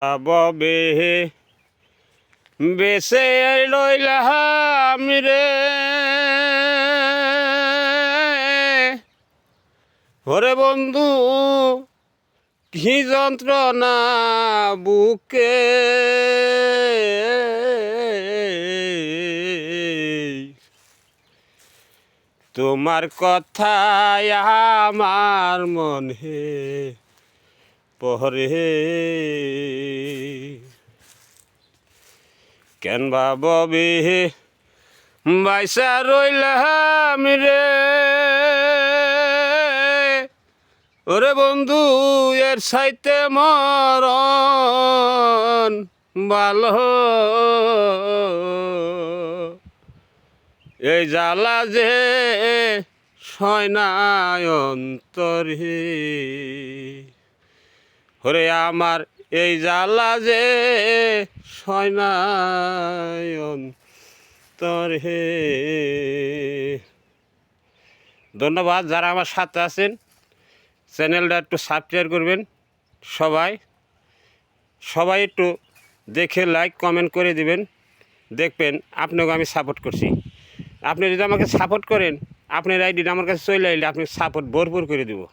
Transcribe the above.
ববে বেসে লইলাম রে ওরে বন্ধু কি যন্ত্রণা বুকে তোমার কথায় আমার মনে পড়ে কেন ববে বাইসা রইলাম রে ওরে বন্ধু এর সাইতে মরণ ভালো এই জ্বালা যে সয়নায় অন্তরে ওরে আমার এই জ্বালা যে সয়নায় অন্তরে। ধন্যবাদ যারা আমার সাথে আছেন, চ্যানেলটা একটু সাবস্ক্রাইব করবেন। সবাই একটু দেখে লাইক কমেন্ট করে দিবেন, দেখবেন আপনাকে আমি সাপোর্ট করছি। আপনি যদি আমাকে সাপোর্ট করেন, আপনার আইডিটা আমার কাছে চলে এলে আপনি সাপোর্ট ভরপুর করে দেবো।